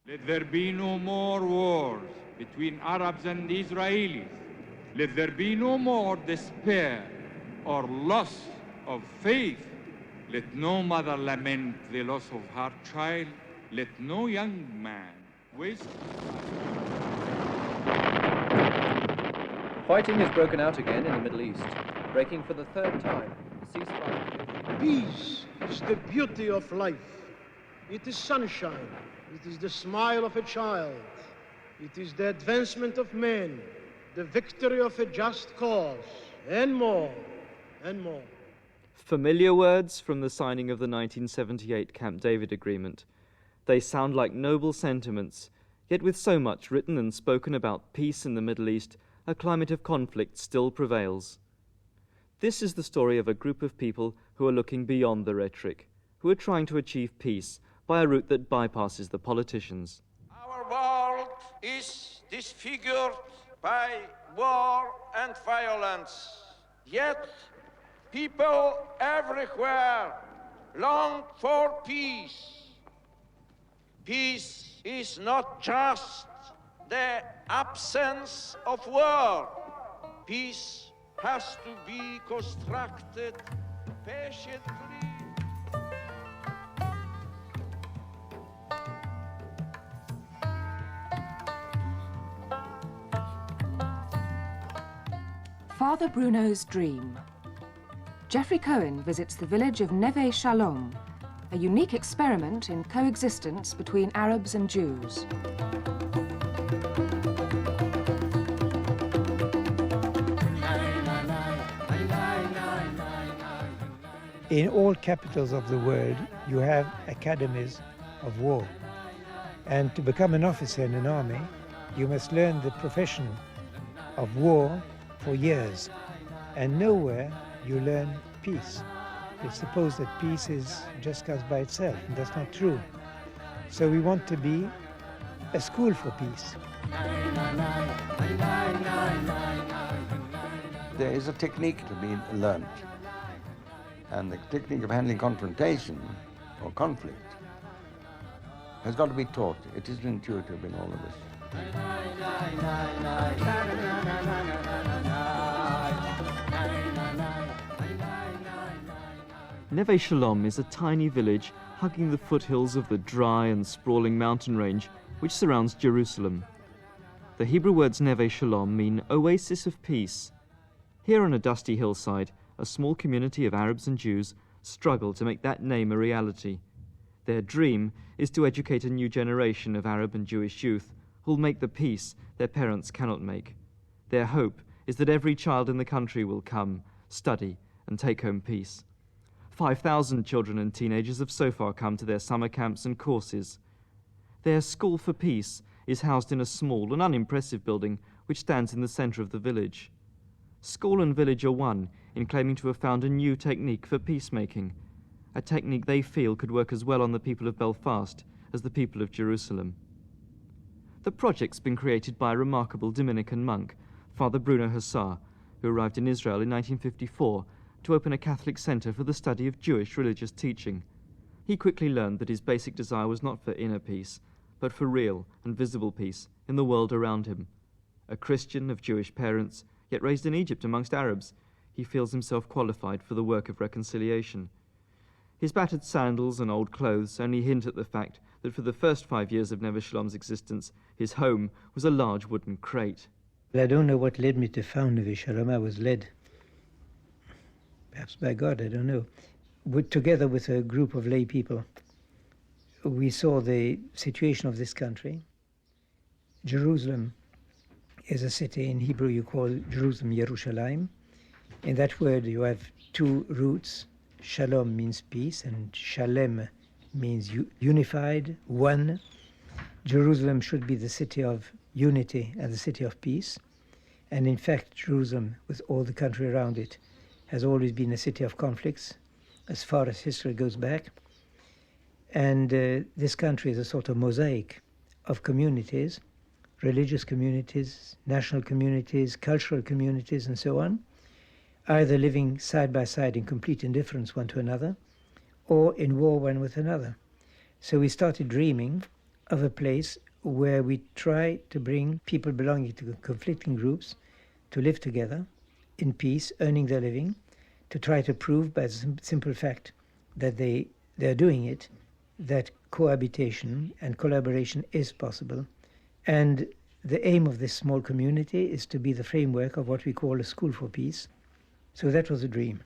Let there be no more wars between Arabs and Israelis. Let there be no more despair or loss of faith. Let no mother lament the loss of her child. Let no young man waste. Fighting has broken out again in the Middle East, breaking for the third time. Ceasefire. Peace is the beauty of life. It is sunshine. It is the smile of a child. It is the advancement of men, the victory of a just cause, and more, and more. Familiar words from the signing of the 1978 Camp David Agreement. They sound like noble sentiments, yet with so much written and spoken about peace in the Middle East, a climate of conflict still prevails. This is the story of a group of people who are looking beyond the rhetoric, who are trying to achieve peace by a route that bypasses the politicians. Our world is disfigured by war and violence, yet people everywhere long for peace. Peace is not just the absence of war. Peace has to be constructed patiently. Fr Bruno's dream. Jeffrey Cohen visits the village of Neve Shalom, a unique experiment in coexistence between Arabs and Jews. In all capitals of the world, you have academies of war. And to become an officer in an army, you must learn the profession of war for years. And nowhere you learn peace. It's supposed that peace just comes by itself, and that's not true. So we want to be a school for peace. There is a technique to be learned, and the technique of handling confrontation or conflict has got to be taught. It isn't intuitive in all of us. Neve Shalom is a tiny village hugging the foothills of the dry and sprawling mountain range which surrounds Jerusalem. The Hebrew words Neve Shalom mean Oasis of Peace. Here on a dusty hillside, a small community of Arabs and Jews struggle to make that name a reality. Their dream is to educate a new generation of Arab and Jewish youth who'll make the peace their parents cannot make. Their hope is that every child in the country will come, study, and take home peace. 5,000 children and teenagers have so far come to their summer camps and courses. Their School for Peace is housed in a small and unimpressive building which stands in the centre of the village. School and village are one in claiming to have found a new technique for peacemaking, a technique they feel could work as well on the people of Belfast as the people of Jerusalem. The project's been created by a remarkable Dominican monk, Fr Bruno Hussar, who arrived in Israel in 1954 to open a Catholic centre for the study of Jewish religious teaching. He quickly learned that his basic desire was not for inner peace, but for real and visible peace in the world around him. A Christian of Jewish parents, yet raised in Egypt amongst Arabs, he feels himself qualified for the work of reconciliation. His battered sandals and old clothes only hint at the fact that for the first 5 years of Neve Shalom's existence, his home was a large wooden crate. I don't know what led me to found Neve Shalom. I was led, perhaps by God, I don't know. Together with a group of lay people, we saw the situation of this country. Jerusalem is a city, in Hebrew you call Jerusalem Yerushalayim. In that word you have two roots. Shalom means peace, and Shalem means unified, one. Jerusalem should be the city of unity and the city of peace. And in fact, Jerusalem, with all the country around it, has always been a city of conflicts, as far as history goes back. And this country is a sort of mosaic of communities, religious communities, national communities, cultural communities, and so on, either living side by side in complete indifference one to another, or in war one with another. So we started dreaming of a place where we try to bring people belonging to conflicting groups to live together in peace, earning their living, to try to prove by the simple fact that they're doing it, that cohabitation and collaboration is possible. And the aim of this small community is to be the framework of what we call a school for peace. So that was a dream.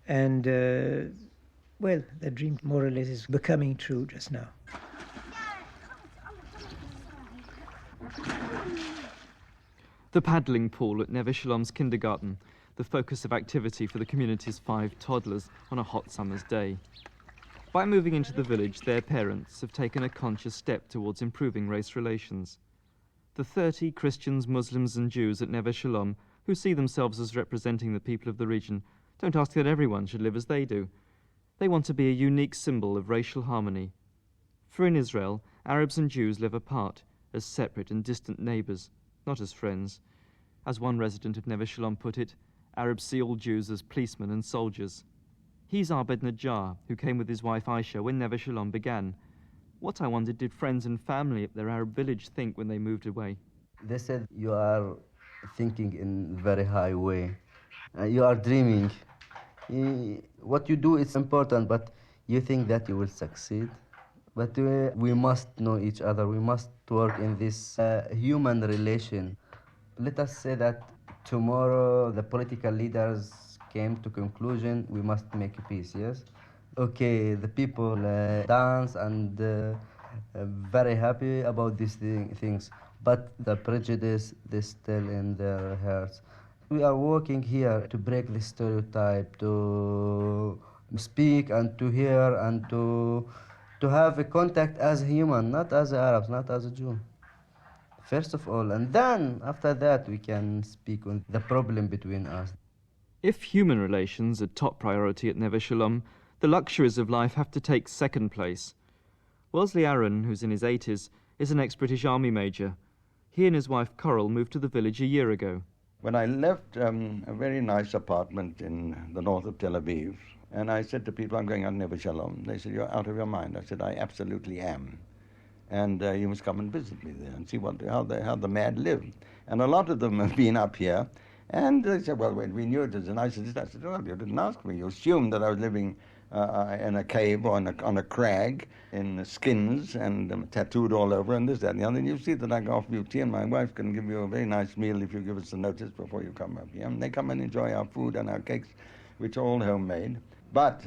And, that dream more or less is becoming true just now. The paddling pool at Neve Shalom's kindergarten, the focus of activity for the community's 5 toddlers on a hot summer's day. By moving into the village, their parents have taken a conscious step towards improving race relations. The 30 Christians, Muslims and Jews at Neve Shalom, who see themselves as representing the people of the region, don't ask that everyone should live as they do. They want to be a unique symbol of racial harmony. For in Israel, Arabs and Jews live apart, as separate and distant neighbours, not as friends. As one resident of Neve Shalom put it, Arabs see all Jews as policemen and soldiers. He's Abed Najjar, who came with his wife Aisha when Neve Shalom began. What, I wondered, did friends and family at their Arab village think when they moved away? They said, you are thinking in very high way. You are dreaming. What you do is important, but you think that you will succeed. But we must know each other. We must work in this human relation. Let us say that tomorrow the political leaders came to conclusion we must make peace, yes? Okay, the people dance and very happy about these things, but the prejudice is still in their hearts. We are working here to break the stereotype, to speak and to hear and to have a contact as a human, not as Arabs, not as a Jew. First of all, and then after that we can speak on the problem between us. If human relations are top priority at Neve Shalom, the luxuries of life have to take second place. Wellesley Aaron, who's in his 80s, is an ex-British Army major. He and his wife Coral moved to the village a year ago. When I left a very nice apartment in the north of Tel Aviv, and I said to people, I'm going out to Neve Shalom. They said, you're out of your mind. I said, I absolutely am. And you must come and visit me there and see how the mad live. And a lot of them have been up here. And they said, well, we knew it was a nice city. I said, well, you didn't ask me. You assumed that I was living in a cave or on a crag in skins and tattooed all over and this, that, and the other. And you see that I go off duty and my wife can give you a very nice meal if you give us a notice before you come up here. And they come and enjoy our food and our cakes, which are all homemade. But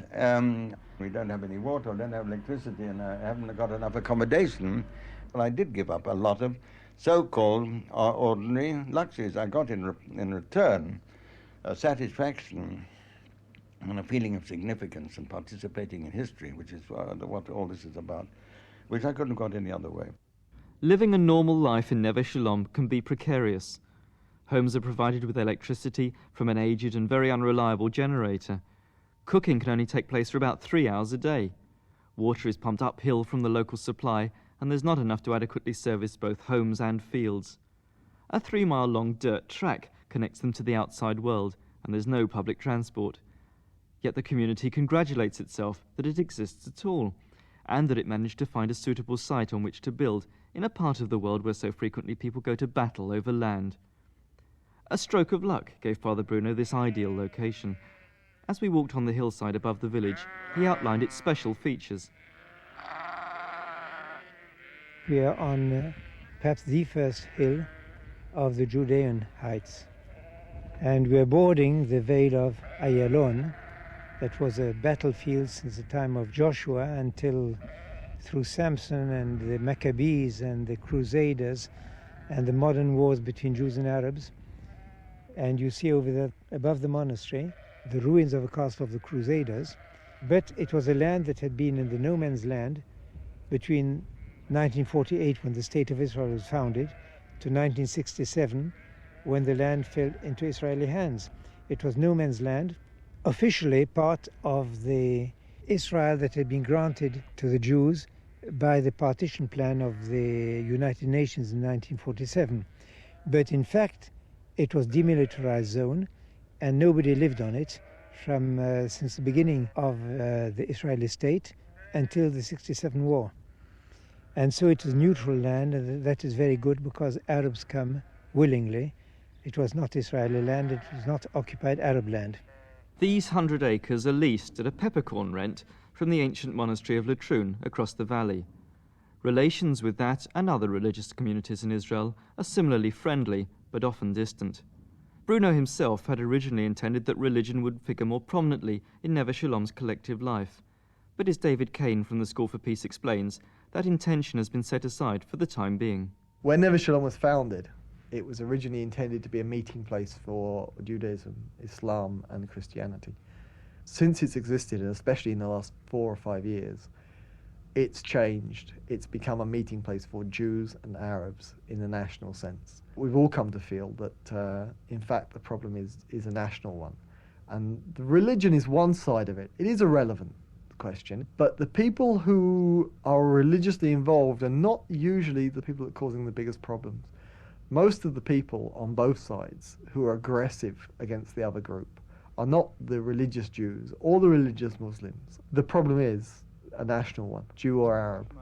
we don't have any water, don't have electricity, and I haven't got enough accommodation. Well, I did give up a lot of so-called ordinary luxuries. I got in return a satisfaction and a feeling of significance and participating in history, which is what all this is about, which I couldn't have got any other way. Living a normal life in Neve Shalom can be precarious. Homes are provided with electricity from an aged and very unreliable generator. Cooking can only take place for about 3 hours a day. Water is pumped uphill from the local supply, and there's not enough to adequately service both homes and fields. A 3-mile-long dirt track connects them to the outside world, and there's no public transport. Yet the community congratulates itself that it exists at all, and that it managed to find a suitable site on which to build in a part of the world where so frequently people go to battle over land. A stroke of luck gave Fr Bruno this ideal location. As we walked on the hillside above the village, he outlined its special features. We are on perhaps the first hill of the Judean Heights, and we are boarding the Vale of Ayalon. That was a battlefield since the time of Joshua until through Samson and the Maccabees and the Crusaders and the modern wars between Jews and Arabs. And you see over there above the monastery the ruins of a castle of the Crusaders, but it was a land that had been in the no man's land between 1948, when the State of Israel was founded, to 1967, when the land fell into Israeli hands. It was no man's land, officially part of the Israel that had been granted to the Jews by the partition plan of the United Nations in 1947. But in fact, it was demilitarized zone, and nobody lived on it from since the beginning of the Israeli state until the 67 war. And so it is neutral land, and that is very good because Arabs come willingly. It was not Israeli land, it was not occupied Arab land. These 100 acres are leased at a peppercorn rent from the ancient monastery of Latrun across the valley. Relations with that and other religious communities in Israel are similarly friendly, but often distant. Bruno himself had originally intended that religion would figure more prominently in Neve Shalom's collective life. But as David Kane from the School for Peace explains, that intention has been set aside for the time being. When Neve Shalom was founded, it was originally intended to be a meeting place for Judaism, Islam and Christianity. Since it's existed, and especially in the last 4 or 5 years, it's changed. It's become a meeting place for Jews and Arabs in the national sense. We've all come to feel that, in fact, the problem is a national one. And the religion is one side of it. It is a relevant question, but the people who are religiously involved are not usually the people that are causing the biggest problems. Most of the people on both sides who are aggressive against the other group are not the religious Jews or the religious Muslims. The problem is a national one, Jew or Arab.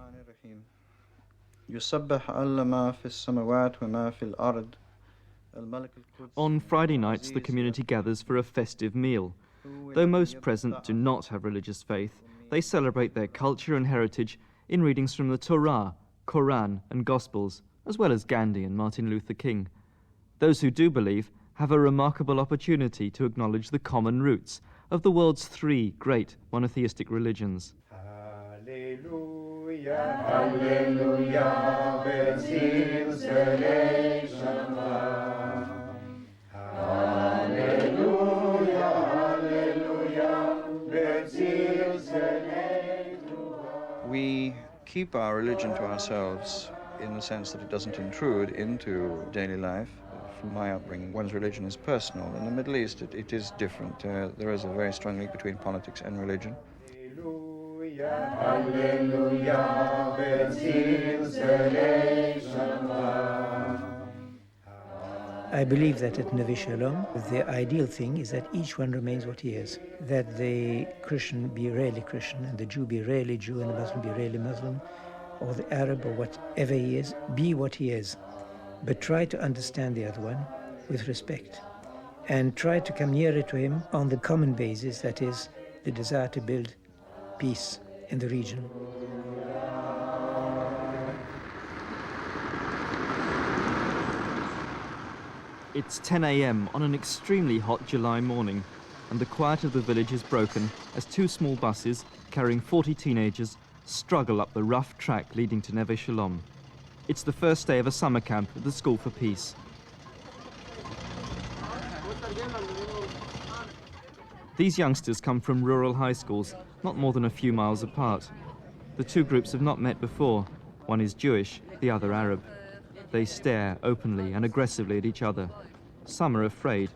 On Friday nights, the community gathers for a festive meal. Though most present do not have religious faith, they celebrate their culture and heritage in readings from the Torah, Quran and Gospels, as well as Gandhi and Martin Luther King. Those who do believe have a remarkable opportunity to acknowledge the common roots of the world's 3 great monotheistic religions. Hallelujah, Hallelujah, B'tzil Selei Shama. Hallelujah, Hallelujah, B'tzil Selei Shama. We keep our religion to ourselves in the sense that it doesn't intrude into daily life. From my upbringing, one's religion is personal. In the Middle East, it is different. There is a very strong link between politics and religion. Hallelujah, B'tzil Selei Shama. I believe that at Neve Shalom, the ideal thing is that each one remains what he is. That the Christian be really Christian, and the Jew be really Jew, and the Muslim be really Muslim, or the Arab, or whatever he is, be what he is. But try to understand the other one with respect, and try to come nearer to him on the common basis, that is, the desire to build peace in the region. It's 10 a.m. on an extremely hot July morning, and the quiet of the village is broken as 2 small buses carrying 40 teenagers struggle up the rough track leading to Neve Shalom. It's the first day of a summer camp at the School for Peace. These youngsters come from rural high schools, not more than a few miles apart. The 2 groups have not met before. One is Jewish, the other Arab. They stare openly and aggressively at each other. Some are afraid,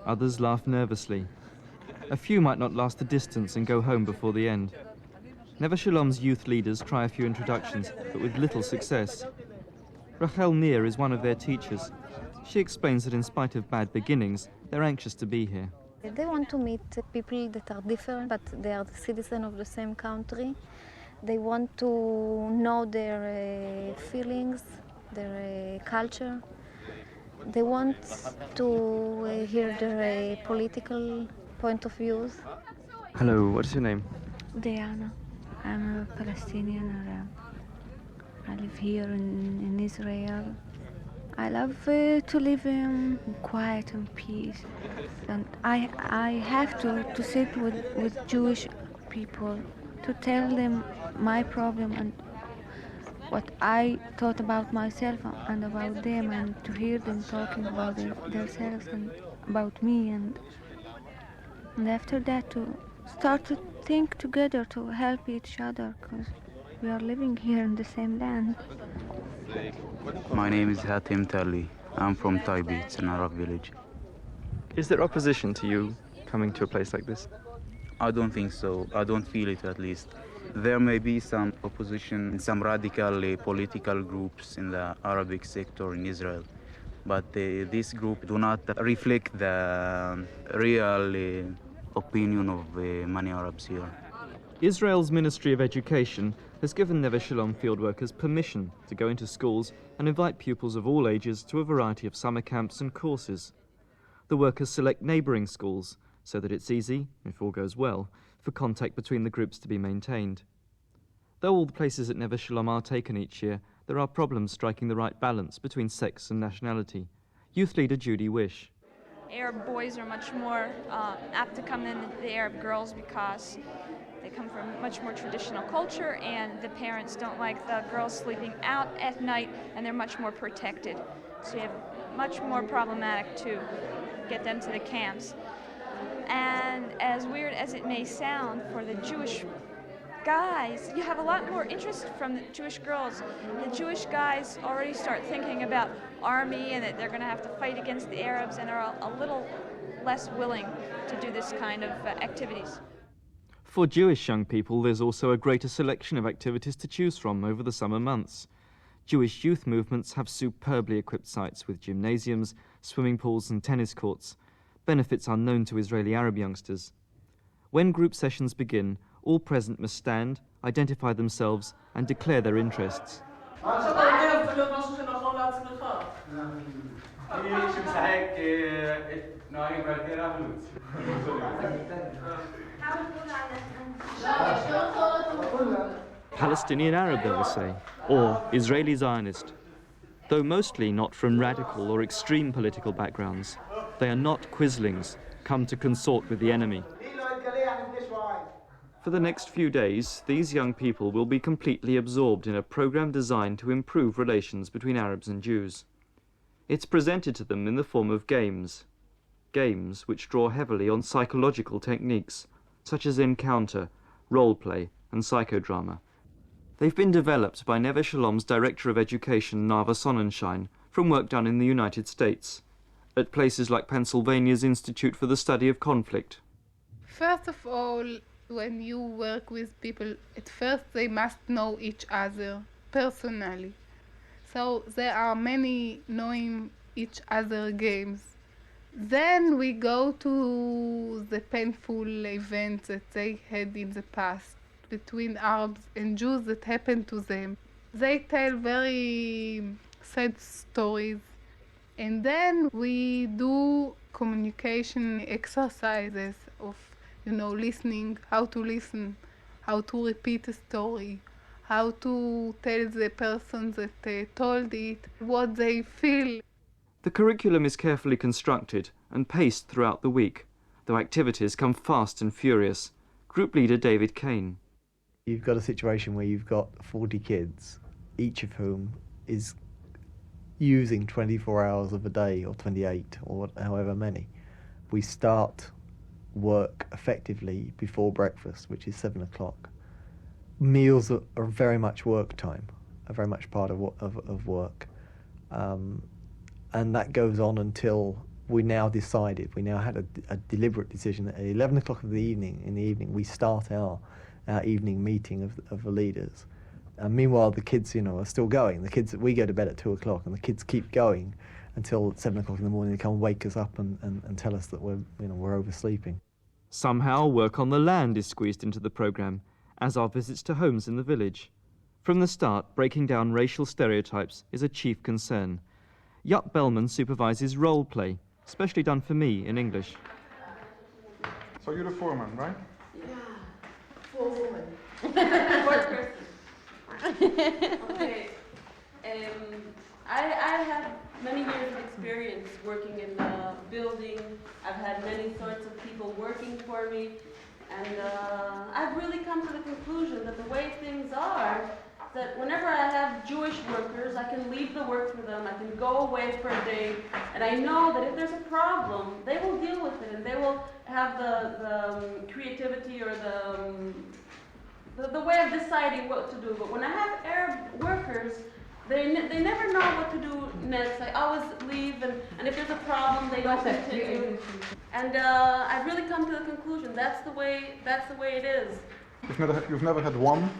others laugh nervously. A few might not last the distance and go home before the end. Neve Shalom's youth leaders try a few introductions, but with little success. Rachel Nir is one of their teachers. She explains that in spite of bad beginnings, they're anxious to be here. They want to meet people that are different, but they are the citizens of the same country. They want to know their feelings, their culture. They want to hear their political point of views. Hello, what is your name? Diana. I'm a Palestinian Arab. I live here in Israel. I love to live in quiet and peace. And I have to sit with Jewish people to tell them my problem and what I thought about myself and about them, and to hear them talking about themselves and about me, and after that to start to think together to help each other, because we are living here in the same land. My name is Hatim Tali. I'm from Taibi. It's an Arab village. Is there opposition to you coming to a place like this? I don't think so. I don't feel it, at least. There may be some opposition in some radical political groups in the Arabic sector in Israel, but this group do not reflect the real opinion of many Arabs here. Israel's Ministry of Education has given Neve Shalom field workers permission to go into schools and invite pupils of all ages to a variety of summer camps and courses. The workers select neighbouring schools so that it's easy, if all goes well, for contact between the groups to be maintained. Though all the places at Neve Shalom are taken each year, there are problems striking the right balance between sex and nationality. Youth leader Judy Wish. Arab boys are much more apt to come in than the Arab girls because they come from much more traditional culture, and the parents don't like the girls sleeping out at night, and they're much more protected. So you have much more problematic to get them to the camps. And as weird as it may sound for the Jewish guys, you have a lot more interest from the Jewish girls. The Jewish guys already start thinking about army and that they're going to have to fight against the Arabs, and are a little less willing to do this kind of activities. For Jewish young people, there's also a greater selection of activities to choose from over the summer months. Jewish youth movements have superbly equipped sites with gymnasiums, swimming pools and tennis courts. Benefits are known to Israeli Arab youngsters. When group sessions begin, all present must stand, identify themselves and declare their interests. Palestinian Arab, they will say, or Israeli Zionist. Though mostly not from radical or extreme political backgrounds, they are not quislings, come to consort with the enemy. For the next few days, these young people will be completely absorbed in a program designed to improve relations between Arabs and Jews. It's presented to them in the form of games which draw heavily on psychological techniques, such as encounter, role-play and psychodrama. They've been developed by Neve Shalom's Director of Education, Nava Sonnenschein, from work done in the United States, at places like Pennsylvania's Institute for the Study of Conflict. First of all, when you work with people, at first they must know each other personally. So there are many knowing each other games. Then we go to the painful events that they had in the past between Arabs and Jews that happened to them. They tell very sad stories. And then we do communication exercises of, listening, how to listen, how to repeat a story, how to tell the person that told it what they feel. The curriculum is carefully constructed and paced throughout the week, though activities come fast and furious. Group leader David Kane. You've got a situation where you've got 40 kids, each of whom is using 24 hours of a day, or 28, or however many. We start work effectively before breakfast, which is 7 o'clock. Meals are very much work time, are very much part of work. And that goes on until we now had a deliberate decision that at 11 o'clock in the evening, we start our evening meeting of the leaders. And meanwhile, the kids, are still going. We go to bed at 2 o'clock, and the kids keep going until 7 o'clock in the morning. They come and wake us up and tell us that we're oversleeping. Somehow, work on the land is squeezed into the programme, as are visits to homes in the village. From the start, breaking down racial stereotypes is a chief concern. Yup Bellman supervises role play, especially done for me in English. So you're the foreman, right? Yeah, forewoman. Okay. I have many years of experience working in building. I've had many sorts of people working for me, and I've really come to the conclusion that the way things are, that whenever I have Jewish workers, I can leave the work for them, I can go away for a day, and I know that if there's a problem, they will deal with it, and they will have the creativity or the way of deciding what to do. But when I have Arab workers, they never know what to do next. I always leave, and if there's a problem, they don't continue. And I've really come to the conclusion that's the way it is. You've never had one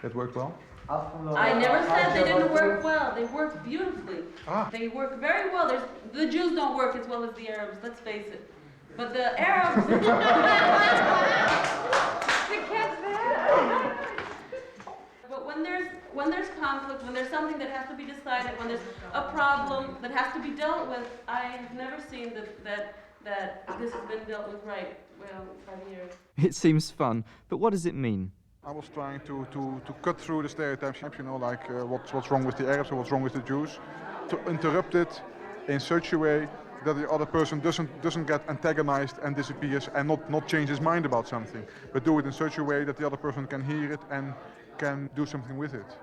that worked well? I never said they didn't work well. They work beautifully. They work very well. The Jews don't work as well as the Arabs, let's face it. But the Arabs... The cat's there. But when there's conflict, when there's something that has to be decided, when there's a problem that has to be dealt with, I have never seen that this has been dealt with right. Well, 5 years. It seems fun, but what does it mean? I was trying to cut through the stereotypes, you know, like what's wrong with the Arabs or what's wrong with the Jews, to interrupt it in such a way that the other person doesn't get antagonized and disappears and not change his mind about something, but do it in such a way that the other person can hear it and can do something with it.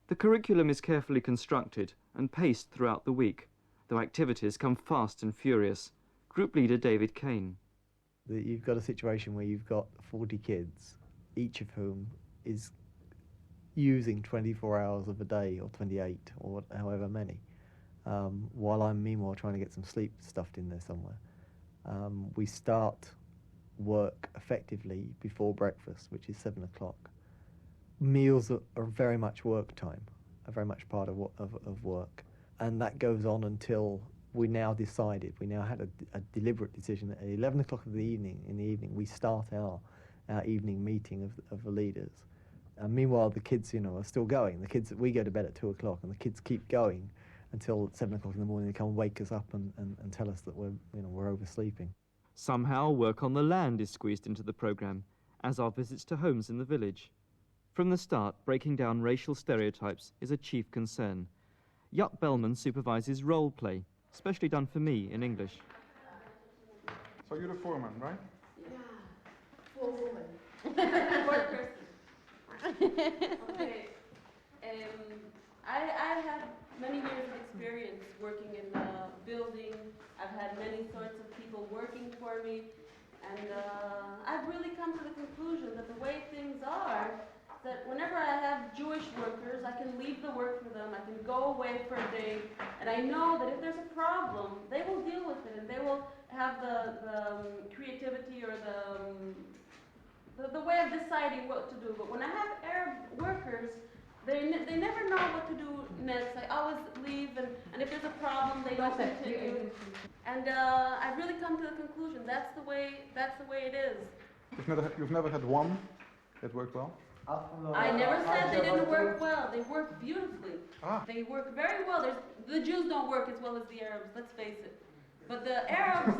The curriculum is carefully constructed and paced throughout the week, though activities come fast and furious. Group leader David Kane. You've got a situation where you've got 40 kids, each of whom is using 24 hours of a day, or 28, or however many, while I'm meanwhile trying to get some sleep stuffed in there somewhere. We start work effectively before breakfast, which is 7 o'clock. Meals are very much work time, are very much part of work, and that goes on until we now had a deliberate decision that at 11 o'clock in the evening we start our evening meeting of the leaders. And meanwhile, the kids, are still going. We go to bed at 2 o'clock, and the kids keep going until 7 o'clock in the morning. They come and wake us up and tell us that we're oversleeping. Somehow, work on the land is squeezed into the programme, as are visits to homes in the village. From the start, breaking down racial stereotypes is a chief concern. Yup Bellman supervises role play, specially done for me in English. So you're the foreman, right? Yeah, forewoman. Fourth person. Okay. I have many years of experience working in building. I've had many sorts of people working for me, and I've really come to the conclusion that the way things are, that whenever I have Jewish workers, I can leave the work for them, I can go away for a day, and I know that if there's a problem, they will deal with it, and they will have the creativity or the way of deciding what to do. But when I have Arab workers, they never know what to do next. I always leave, and if there's a problem, they don't continue. And I've really come to the conclusion that's the way it is. You've never had one that worked well? I never said they didn't work well. They work beautifully. They work very well. The Jews don't work as well as the Arabs, let's face it. But the Arabs...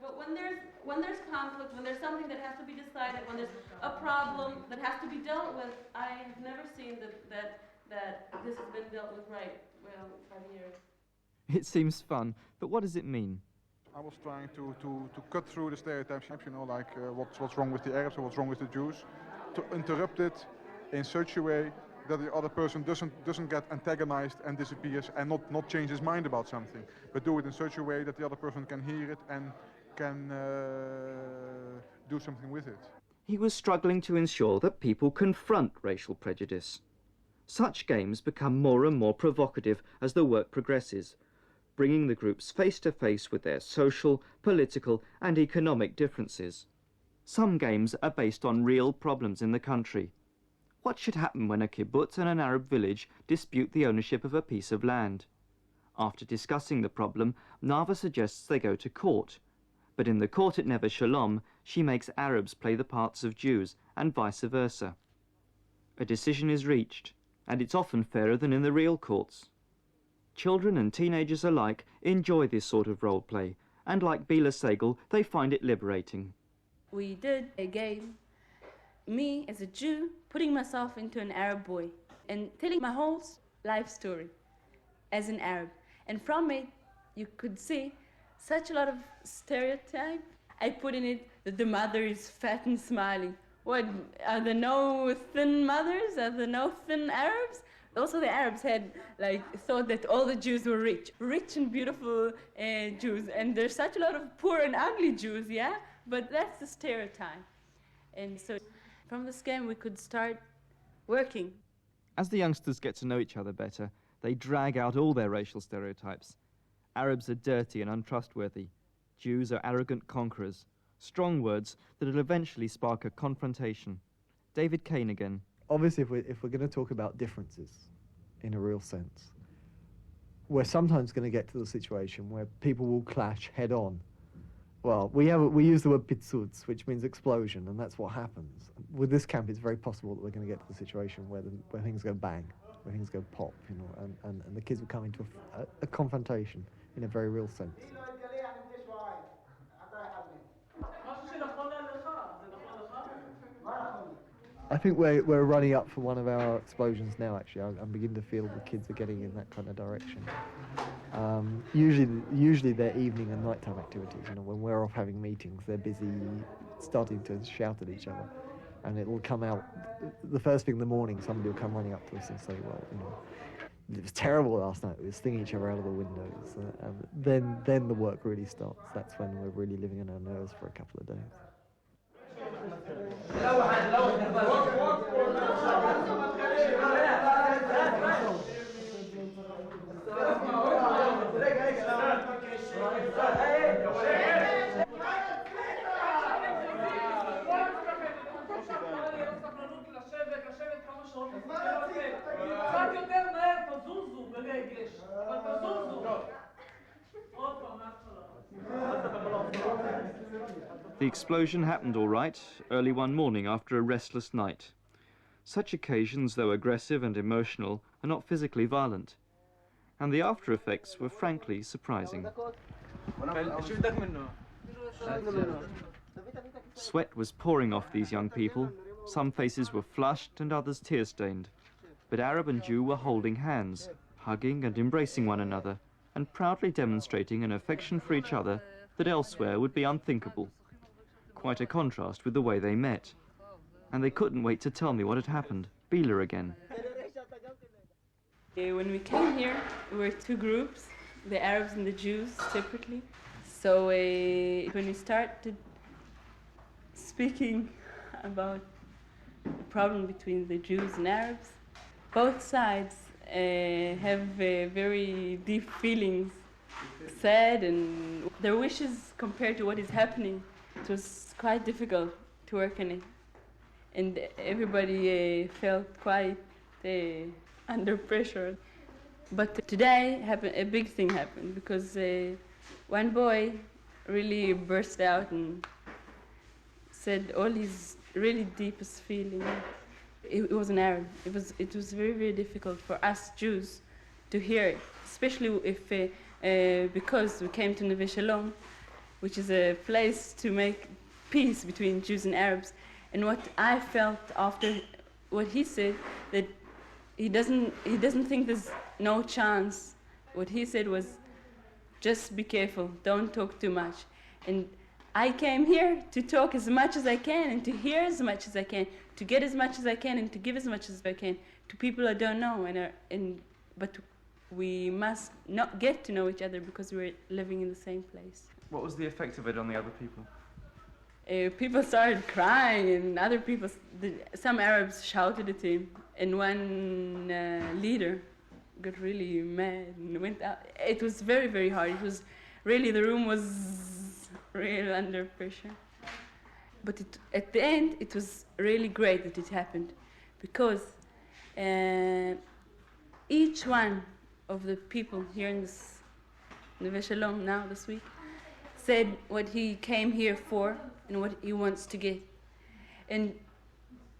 But when there's conflict, when there's something that has to be decided, when there's a problem that has to be dealt with, I have never seen that this has been dealt with right. Well, 5 years. It seems fun, but what does it mean? I was trying to cut through the stereotypes, like what's wrong with the Arabs or what's wrong with the Jews, to interrupt it in such a way that the other person doesn't get antagonized and disappears and not change his mind about something, but do it in such a way that the other person can hear it and can do something with it. He was struggling to ensure that people confront racial prejudice. Such games become more and more provocative as the work progresses, bringing the groups face to face with their social, political and economic differences. Some games are based on real problems in the country. What should happen when a kibbutz and an Arab village dispute the ownership of a piece of land? After discussing the problem, Nava suggests they go to court. But in the court at Neve Shalom, she makes Arabs play the parts of Jews and vice versa. A decision is reached, and it's often fairer than in the real courts. Children and teenagers alike enjoy this sort of role play, and like Bila Segal, they find it liberating. We did a game, me as a Jew putting myself into an Arab boy and telling my whole life story as an Arab. And from it, you could see such a lot of stereotype. I put in it that the mother is fat and smiling. What, are there no thin mothers? Are there no thin Arabs? Also, the Arabs had thought that all the Jews were rich and beautiful Jews, and there's such a lot of poor and ugly Jews, yeah? But that's the stereotype. And so from this game, we could start working. As the youngsters get to know each other better, they drag out all their racial stereotypes. Arabs are dirty and untrustworthy. Jews are arrogant conquerors. Strong words that will eventually spark a confrontation. David Kane again. Obviously, if we're going to talk about differences in a real sense, we're sometimes going to get to the situation where people will clash head on Well, we use the word pitzutz, which means explosion, and that's what happens. With this camp, it's very possible that we're going to get to the situation where things go bang, where things go pop, you know, and the kids will come into a confrontation in a very real sense. I think we're running up for one of our explosions now, actually. I'm beginning to feel the kids are getting in that kind of direction. Usually they're evening and nighttime activities. You know, when we're off having meetings, they're busy starting to shout at each other. And it'll come out, the first thing in the morning, somebody will come running up to us and say, well, you know, it was terrible last night. We were stinging each other out of the windows. And then the work really starts. That's when we're really living on our nerves for a couple of days. The explosion happened all right, early one morning after a restless night. Such occasions, though aggressive and emotional, are not physically violent, and the after effects were frankly surprising. Sweat was pouring off these young people. Some faces were flushed and others tear-stained. But Arab and Jew were holding hands, hugging and embracing one another, and proudly demonstrating an affection for each other that elsewhere would be unthinkable. Quite a contrast with the way they met. And they couldn't wait to tell me what had happened. Bila again. When we came here, we were two groups, the Arabs and the Jews separately. So when we started speaking about the problem between the Jews and Arabs, both sides have very deep feelings, sad, and their wishes compared to what is happening. It was quite difficult to work on it, and everybody felt quite under pressure. But today a big thing happened, because one boy really burst out and said all his really deepest feeling. It was an Arab. It was very, very difficult for us Jews to hear it, especially if because we came to Neve Shalom, which is a place to make peace between Jews and Arabs. And what I felt after what he said, that he doesn't think there's no chance. What he said was, just be careful, don't talk too much. And I came here to talk as much as I can, and to hear as much as I can, to get as much as I can, and to give as much as I can to people I don't know. But we must not get to know each other because we're living in the same place. What was the effect of it on the other people? People started crying, and other people, some Arabs shouted at him, and one leader got really mad and went out. It was very, very hard. It was really, the room was really under pressure. But at the end, it was really great that it happened, because each one of the people here in this Neve Shalom now this week said what he came here for and what he wants to get. And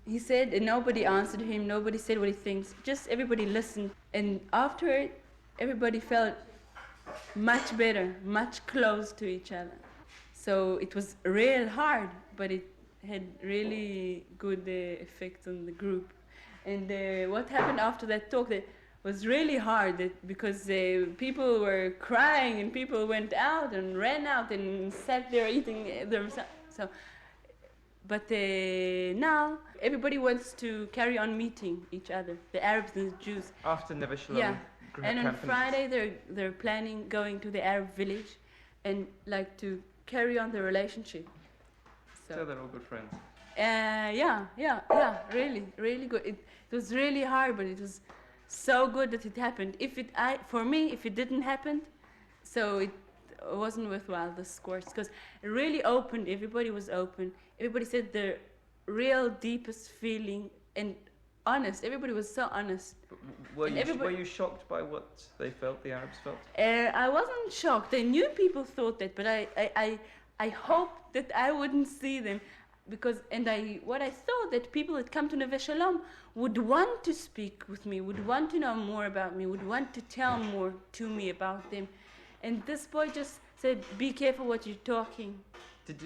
he said, and nobody answered him, nobody said what he thinks, just everybody listened. And after it, everybody felt much better, much close to each other. So it was real hard, but it had really good effect on the group. And what happened after that talk, that was really hard, because people were crying and people went out and ran out and sat there eating themselves. But now everybody wants to carry on meeting each other, the Arabs and the Jews. After Neve Shalom. Yeah, and on Friday they're planning going to the Arab village and like to carry on the relationship. So they're all good friends. Yeah, really, really good. It was really hard, but it was so good that it happened. For me, if it didn't happen, so it wasn't worthwhile, this course, because it really opened. Everybody was open. Everybody said their real deepest feeling, and honest. Everybody was so honest. Were you shocked by what they felt, the Arabs felt? I wasn't shocked. I knew people thought that, but I hope that I wouldn't see them, because what I thought that people that come to Neve Shalom would want to speak with me, would want to know more about me, would want to tell more to me about them. And this boy just said, "Be careful what you're talking."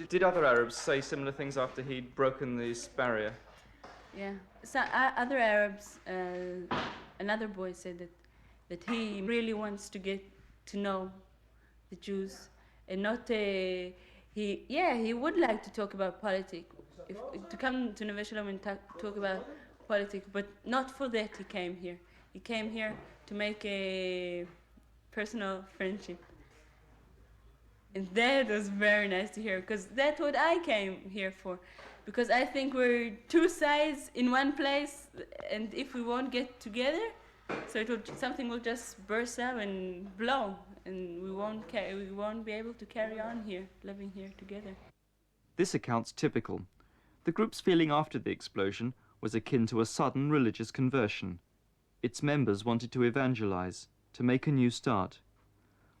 Did other Arabs say similar things after he'd broken this barrier? Yeah. So other Arabs, another boy said that he really wants to get to know the Jews, and not he would like to talk about politics, to come to Neve Shalom and talk about politics, but not for that he came here. He came here to make a personal friendship. And that was very nice to hear, because that's what I came here for. Because I think we're two sides in one place, and if we won't get together, so something will just burst up and blow, and we won't be able to carry on here, living here together. This account's typical. The group's feeling after the explosion was akin to a sudden religious conversion. Its members wanted to evangelize, to make a new start.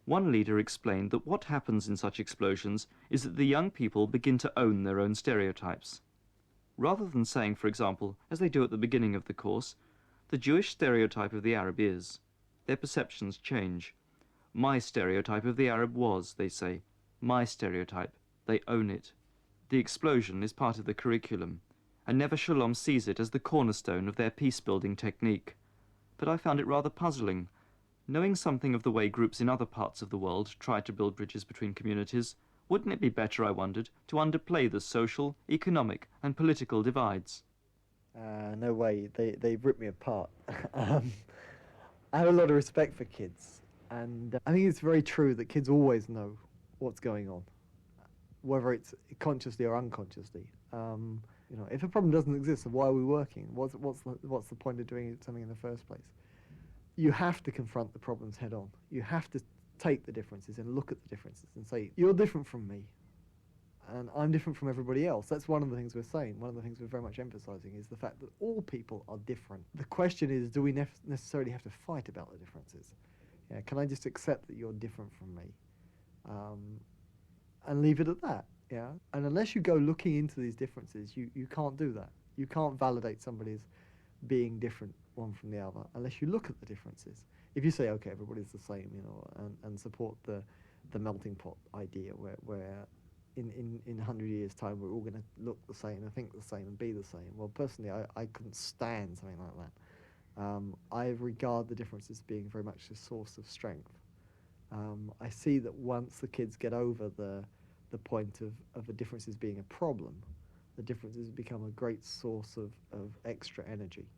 One leader explained that what happens in such explosions is that the young people begin to own their own stereotypes. Rather than saying, for example, as they do at the beginning of the course, the Jewish stereotype of the Arab is, their perceptions change. My stereotype of the Arab was, they say. My stereotype. They own it. The explosion is part of the curriculum, and Neve Shalom sees it as the cornerstone of their peace-building technique. But I found it rather puzzling. Knowing something of the way groups in other parts of the world try to build bridges between communities, wouldn't it be better, I wondered, to underplay the social, economic and political divides? No way, they've ripped me apart. I have a lot of respect for kids, and I think it's very true that kids always know what's going on, whether it's consciously or unconsciously. If a problem doesn't exist, then why are we working? What's the point of doing something in the first place? You have to confront the problems head on. You have to take the differences and look at the differences and say, you're different from me, and I'm different from everybody else. That's one of the things we're saying. One of the things we're very much emphasizing is the fact that all people are different. The question is, do we necessarily have to fight about the differences? Yeah, can I just accept that you're different from me? And leave it at that, yeah? And unless you go looking into these differences, you can't do that. You can't validate somebody's being different one from the other unless you look at the differences. If you say, okay, everybody's the same, and support the melting pot idea where in 100 years' time we're all going to look the same and think the same and be the same. Well, personally, I couldn't stand something like that. I regard the differences being very much a source of strength. I see that once the kids get over the point of the differences being a problem, the differences become a great source of extra energy.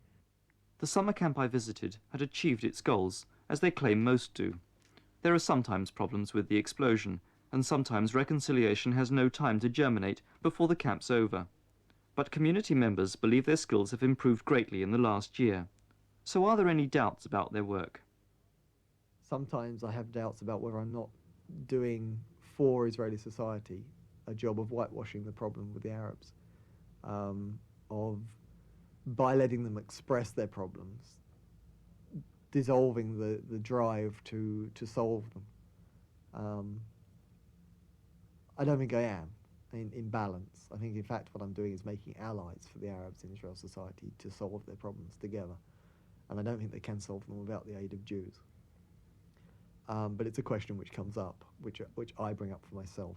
The summer camp I visited had achieved its goals, as they claim most do. There are sometimes problems with the explosion, and sometimes reconciliation has no time to germinate before the camp's over. But community members believe their skills have improved greatly in the last year. So are there any doubts about their work? Sometimes I have doubts about whether I'm not doing for Israeli society a job of whitewashing the problem with the Arabs, by letting them express their problems, dissolving the drive to solve them. I don't think I am in balance. I think, in fact, what I'm doing is making allies for the Arabs in Israel society to solve their problems together. And I don't think they can solve them without the aid of Jews. But it's a question which comes up, which I bring up for myself.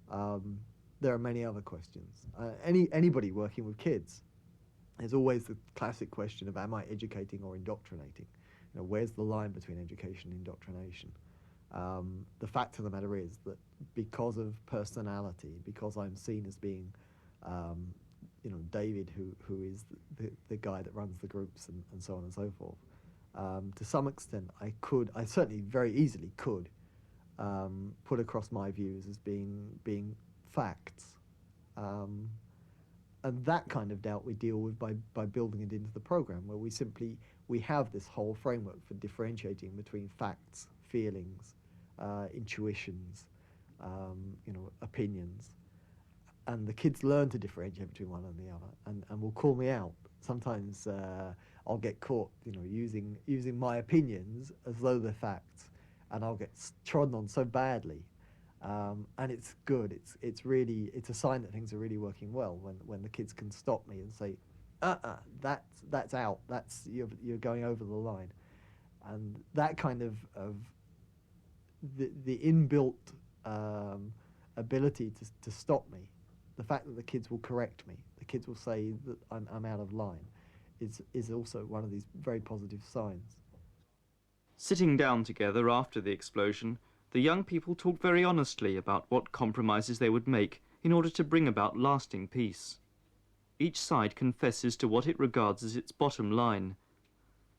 There are many other questions. Anybody working with kids, there's always the classic question of, am I educating or indoctrinating? Where's the line between education and indoctrination? The fact of the matter is that because of personality, because I'm seen as being, David, who is the guy that runs the groups and so on and so forth, to some extent I certainly very easily could put across my views as being facts. And that kind of doubt we deal with by building it into the program, where we have this whole framework for differentiating between facts, feelings, intuitions, opinions, and the kids learn to differentiate between one and the other, and will call me out. Sometimes I'll get caught, using my opinions as though they're facts, and I'll get trodden on so badly And it's good. It's a sign that things are really working well when the kids can stop me and say, that's out. You're going over the line, and that kind of the inbuilt ability to stop me, the fact that the kids will correct me, the kids will say that I'm out of line, is also one of these very positive signs. Sitting down together after the explosion, the young people talked very honestly about what compromises they would make in order to bring about lasting peace. Each side confesses to what it regards as its bottom line.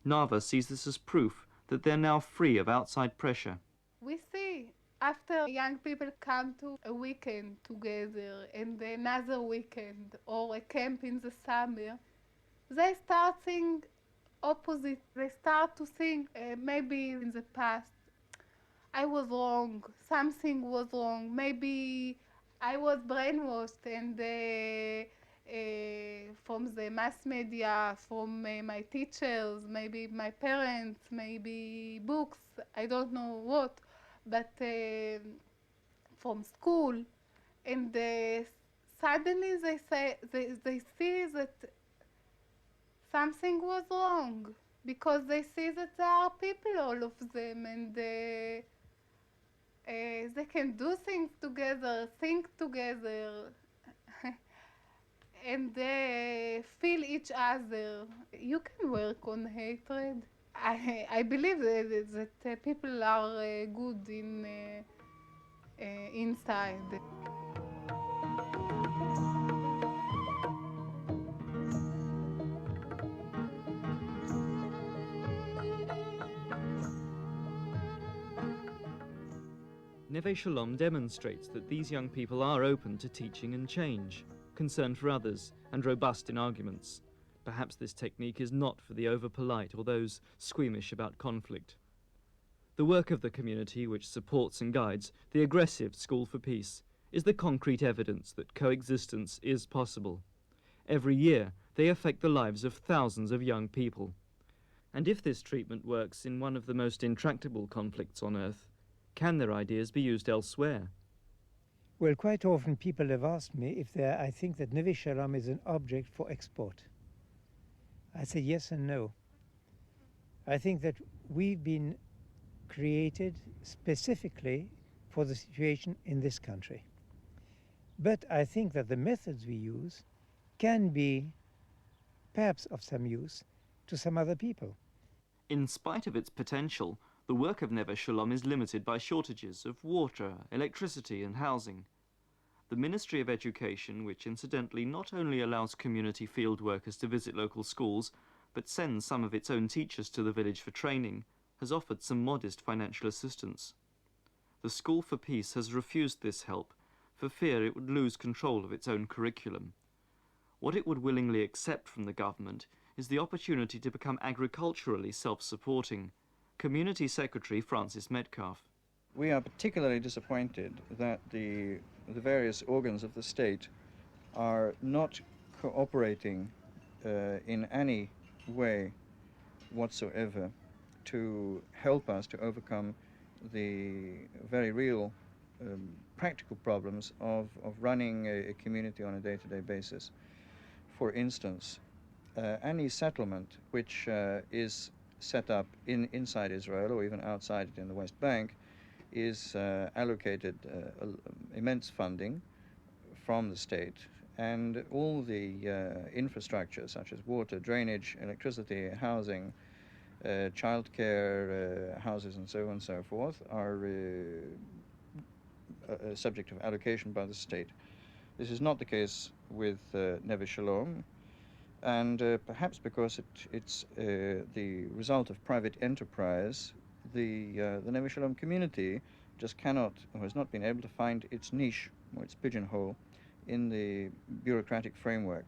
Nava sees this as proof that they're now free of outside pressure. We see after young people come to a weekend together and another weekend or a camp in the summer, they start seeing opposite. They start to think maybe in the past I was wrong, something was wrong, maybe I was brainwashed and from the mass media, from my teachers, maybe my parents, maybe books, I don't know what, but from school, and suddenly they see that something was wrong, because they see that there are people, all of them, and they can do things together, think together, and they feel each other. You can work on hatred. I believe that people are good inside. Neve Shalom demonstrates that these young people are open to teaching and change, concerned for others, and robust in arguments. Perhaps this technique is not for the over-polite or those squeamish about conflict. The work of the community, which supports and guides the aggressive School for Peace, is the concrete evidence that coexistence is possible. Every year, they affect the lives of thousands of young people. And if this treatment works in one of the most intractable conflicts on earth, can their ideas be used elsewhere? Well, quite often people have asked me if I think that Neve Shalom is an object for export. I say yes and no. I think that we've been created specifically for the situation in this country. But I think that the methods we use can be perhaps of some use to some other people. In spite of its potential, the work of Neve Shalom is limited by shortages of water, electricity and housing. The Ministry of Education, which incidentally not only allows community field workers to visit local schools, but sends some of its own teachers to the village for training, has offered some modest financial assistance. The School for Peace has refused this help for fear it would lose control of its own curriculum. What it would willingly accept from the government is the opportunity to become agriculturally self-supporting. Community Secretary Francis Metcalf. We are particularly disappointed that the various organs of the state are not cooperating in any way whatsoever to help us to overcome the very real practical problems of running a community on a day-to-day basis. For instance, any settlement which is set up inside Israel or even outside it in the West Bank is allocated immense funding from the state, and all the infrastructure such as water, drainage, electricity, housing, childcare, houses and so on and so forth are a subject of allocation by the state. This is not the case with Neve Shalom, and perhaps because it's the result of private enterprise, the Neve Shalom community just cannot, or has not been able to find its niche, or its pigeonhole, in the bureaucratic framework.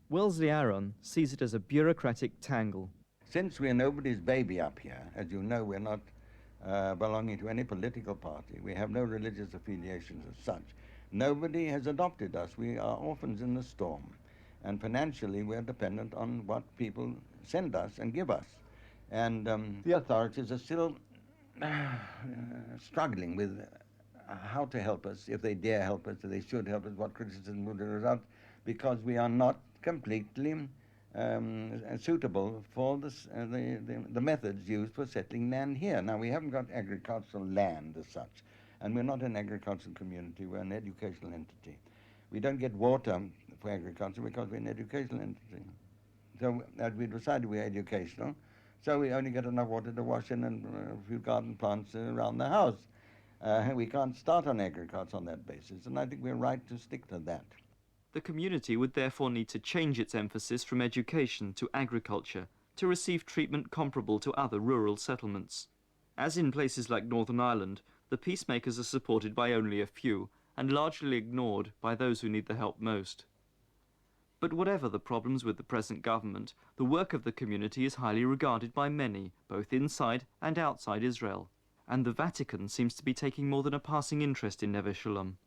Wellesley Aaron sees it as a bureaucratic tangle. Since we're nobody's baby up here, as you know, we're not belonging to any political party. We have no religious affiliations as such. Nobody has adopted us. We are orphans in the storm. And financially, we're dependent on what people send us and give us. And the authorities are still struggling with how to help us, if they dare help us, if they should help us, what criticism would result, because we are not completely suitable for the methods used for settling land here. Now, we haven't got agricultural land as such, and we're not an agricultural community, we're an educational entity. We don't get water for agriculture because we're an educational entity. So as we decided we're educational, so we only get enough water to wash in and a few garden plants around the house. We can't start on agriculture on that basis, and I think we're right to stick to that. The community would therefore need to change its emphasis from education to agriculture to receive treatment comparable to other rural settlements. As in places like Northern Ireland, the peacemakers are supported by only a few and largely ignored by those who need the help most. But whatever the problems with the present government, the work of the community is highly regarded by many, both inside and outside Israel, and the Vatican seems to be taking more than a passing interest in Neve Shalom.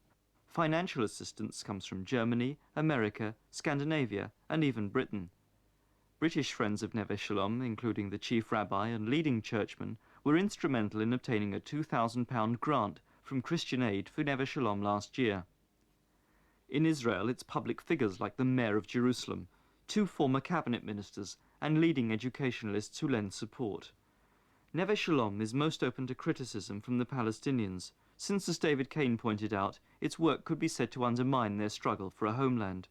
Financial assistance comes from Germany, America, Scandinavia, and even Britain. British friends of Neve Shalom, including the chief rabbi and leading churchmen, were instrumental in obtaining a £2,000 grant from Christian Aid for Neve Shalom last year. In Israel, it's public figures like the Mayor of Jerusalem, 2 former cabinet ministers, and leading educationalists who lend support. Neve Shalom is most open to criticism from the Palestinians, since, as David Kane pointed out, its work could be said to undermine their struggle for a homeland.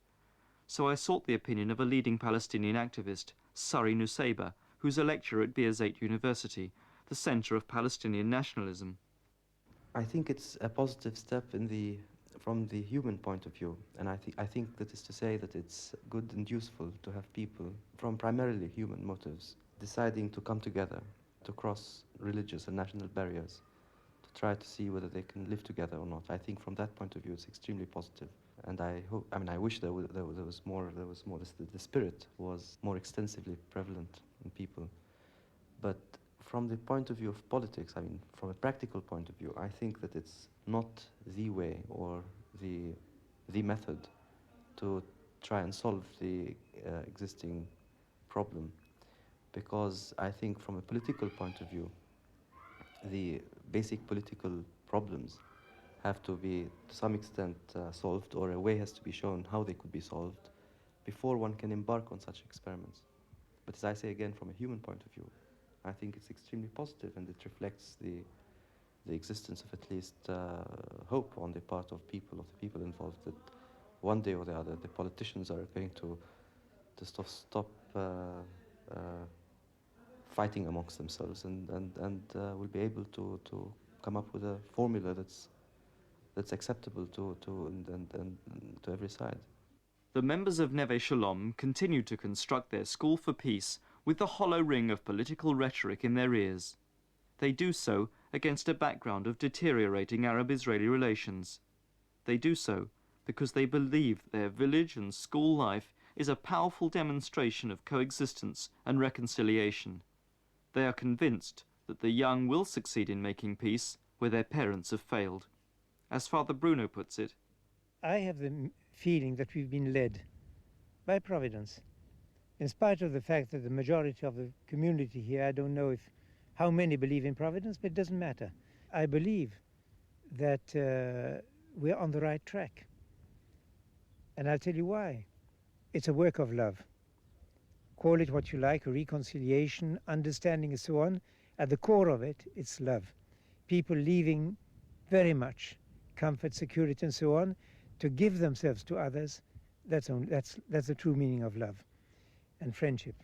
So I sought the opinion of a leading Palestinian activist, Sari Nusseibeh, who's a lecturer at Birzeit University, the centre of Palestinian nationalism. I think it's a positive step from the human point of view, and I think that is to say that it's good and useful to have people from primarily human motives deciding to come together, to cross religious and national barriers, to try to see whether they can live together or not. I think from that point of view it's extremely positive, and I wish there was more. The spirit was more extensively prevalent in people. But from the point of view of politics, from a practical point of view, I think that it's not the way or the method to try and solve the existing problem, because I think from a political point of view, the basic political problems have to be to some extent solved, or a way has to be shown how they could be solved before one can embark on such experiments. But as I say again, from a human point of view, I think it's extremely positive, and it reflects the existence of at least hope on the part of the people involved, that one day or the other the politicians are going to stop fighting amongst themselves and will be able to come up with a formula that's acceptable to every side. The members of Neve Shalom continue to construct their school for peace with the hollow ring of political rhetoric in their ears. They do so against a background of deteriorating Arab-Israeli relations. They do so because they believe their village and school life is a powerful demonstration of coexistence and reconciliation. They are convinced that the young will succeed in making peace where their parents have failed. As Fr Bruno puts it, I have the feeling that we've been led by Providence. In spite of the fact that the majority of the community here, I don't know how many believe in Providence, but it doesn't matter. I believe that we're on the right track. And I'll tell you why. It's a work of love. Call it what you like, reconciliation, understanding and so on. At the core of it, it's love. People leaving very much comfort, security and so on to give themselves to others. That's the true meaning of love and friendship.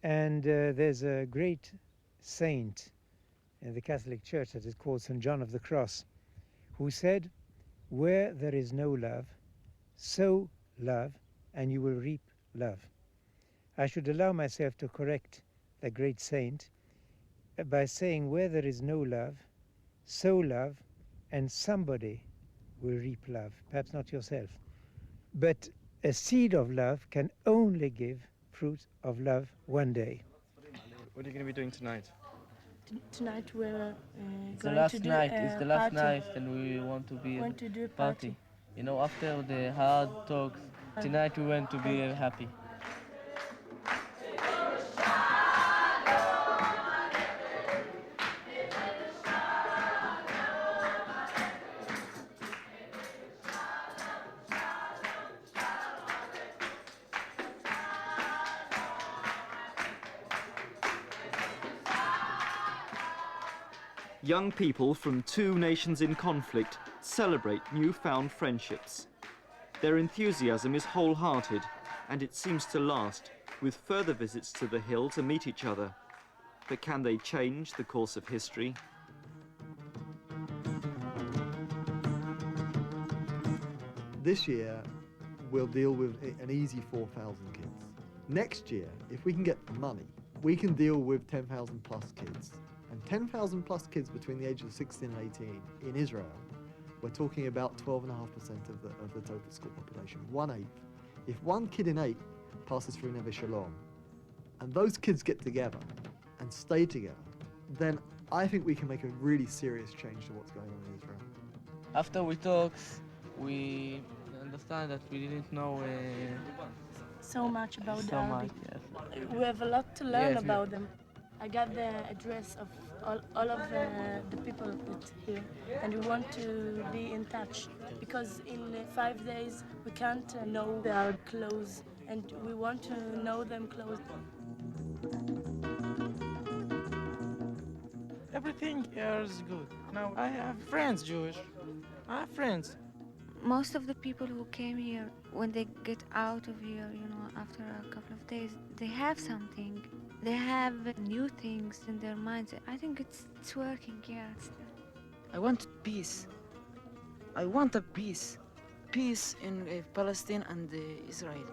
And there's a great saint in the Catholic Church that is called St. John of the Cross, who said, "Where there is no love, sow love, and you will reap love." I should allow myself to correct the great saint by saying, where there is no love, sow love, and somebody will reap love. Perhaps not yourself. But a seed of love can only give fruit of love one day. What are you going to be doing tonight? Tonight we're It's going the last to do night. a It's the last party. night, and we want to be Want to do a party. You know, after the hard talks, tonight we want to be happy. Young people from two nations in conflict celebrate newfound friendships. Their enthusiasm is wholehearted, and it seems to last, with further visits to the hill to meet each other. But can they change the course of history? This year, we'll deal with an easy 4,000 kids. Next year, if we can get the money, we can deal with 10,000 plus kids. And 10,000 plus kids between the ages of 16 and 18 in Israel, we're talking about 12.5% of the total school population, 1/8. If one kid in 8 passes through Neve Shalom, and those kids get together and stay together, then I think we can make a really serious change to what's going on in Israel. After we talked, we understand that we didn't know so much about so Arabic. much, yes. We have a lot to learn Yes, about them. I got the address of all of the people that here, and we want to be in touch because in 5 days we can't know their clothes, and we want to know them close. Everything here is good. Now I have friends Jewish. I have friends. Most of the people who came here, when they get out of here, you know, after a couple of days, they have something. They have new things in their minds. I think it's working, yeah. I want peace. I want a peace. Peace in Palestine and Israel.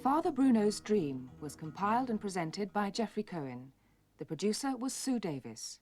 Fr Bruno's Dream was compiled and presented by Jeffrey Cohen. The producer was Sue Davis.